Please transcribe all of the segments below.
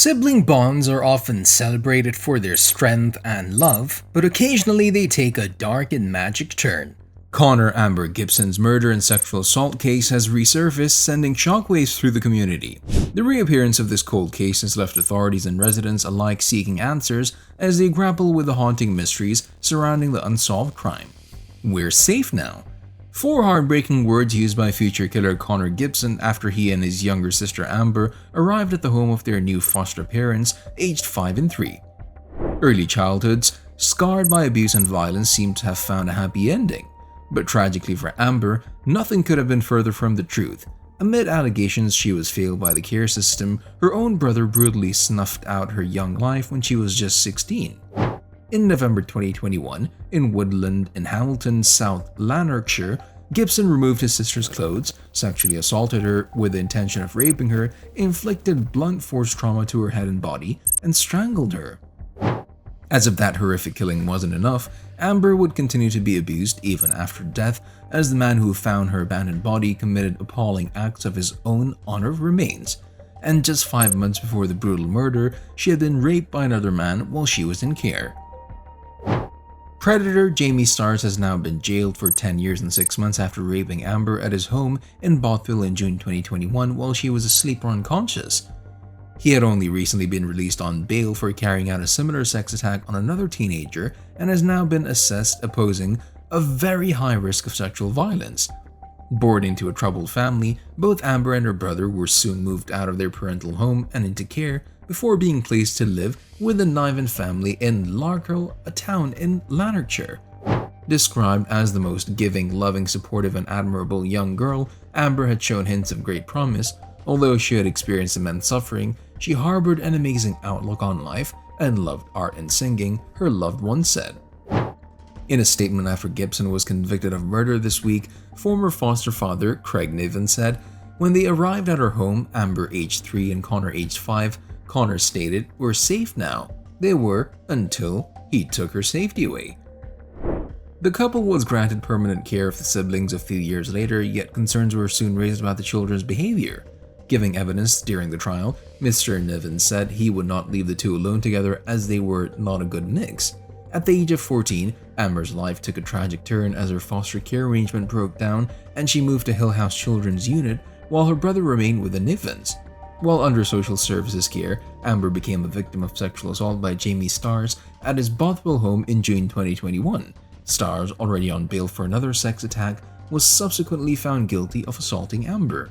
Sibling bonds are often celebrated for their strength and love, but occasionally they take a dark and magic turn. Connor Gibson's murder and sexual assault case has resurfaced, sending shockwaves through the community. The reappearance of this cold case has left authorities and residents alike seeking answers as they grapple with the haunting mysteries surrounding the unsolved crime. We're safe now. Four heartbreaking words used by future killer Connor Gibson after he and his younger sister Amber arrived at the home of their new foster parents, aged 5 and 3. Early childhoods, scarred by abuse and violence, seem to have found a happy ending. But tragically for Amber, nothing could have been further from the truth. Amid allegations she was failed by the care system, her own brother brutally snuffed out her young life when she was just 16. In November 2021, in Woodland in Hamilton, South Lanarkshire, Gibson removed his sister's clothes, sexually assaulted her with the intention of raping her, inflicted blunt force trauma to her head and body, and strangled her. As if that horrific killing wasn't enough, Amber would continue to be abused even after death, as the man who found her abandoned body committed appalling acts of his own honor remains. And just 5 months before the brutal murder, she had been raped by another man while she was in care. Predator Jamie Stars has now been jailed for 10 years and 6 months after raping Amber at his home in Bothville in June 2021 while she was asleep or unconscious. He had only recently been released on bail for carrying out a similar sex attack on another teenager and has now been assessed posing a very high risk of sexual violence. Born into a troubled family, both Amber and her brother were soon moved out of their parental home and into care before being placed to live with the Niven family in Larkhill, a town in Lanarkshire. Described as the most giving, loving, supportive, and admirable young girl, Amber had shown hints of great promise. Although she had experienced immense suffering, she harbored an amazing outlook on life and loved art and singing, her loved one said. In a statement after Gibson was convicted of murder this week, former foster father Craig Niven said, "When they arrived at her home, Amber aged 3 and Connor aged 5, Connor stated, 'We're safe now.' They were, until he took her safety away." The couple was granted permanent care of the siblings a few years later, yet concerns were soon raised about the children's behavior. Giving evidence during the trial, Mr. Niven said he would not leave the two alone together as they were not a good mix. At the age of 14, Amber's life took a tragic turn as her foster care arrangement broke down and she moved to Hill House Children's Unit while her brother remained with the Nivens. While under social services care, Amber became a victim of sexual assault by Jamie Stars at his Bothwell home in June 2021. Stars, already on bail for another sex attack, was subsequently found guilty of assaulting Amber.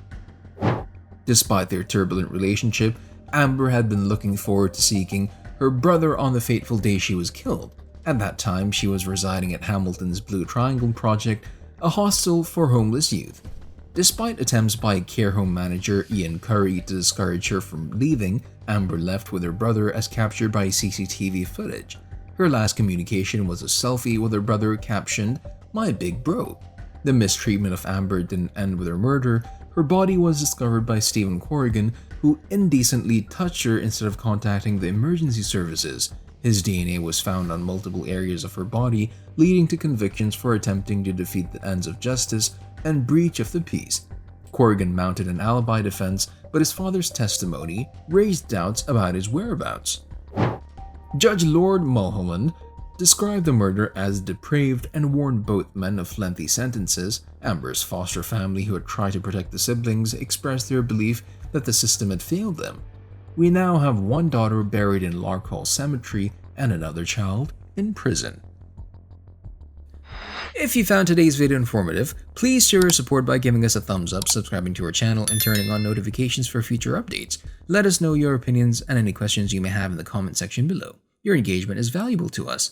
Despite their turbulent relationship, Amber had been looking forward to seeing her brother on the fateful day she was killed. At that time, she was residing at Hamilton's Blue Triangle Project, a hostel for homeless youth. Despite attempts by care home manager Ian Curry to discourage her from leaving, Amber left with her brother as captured by CCTV footage. Her last communication was a selfie with her brother captioned, "My big bro." The mistreatment of Amber didn't end with her murder. Her body was discovered by Stephen Corrigan, who indecently touched her instead of contacting the emergency services. His DNA was found on multiple areas of her body, leading to convictions for attempting to defeat the ends of justice and breach of the peace. Corrigan mounted an alibi defense, but his father's testimony raised doubts about his whereabouts. Judge Lord Mulholland described the murder as depraved and warned both men of lengthy sentences. Amber's foster family, who had tried to protect the siblings, expressed their belief that the system had failed them. "We now have one daughter buried in Larkhill Cemetery and another child in prison." If you found today's video informative, please show your support by giving us a thumbs up, subscribing to our channel, and turning on notifications for future updates. Let us know your opinions and any questions you may have in the comment section below. Your engagement is valuable to us.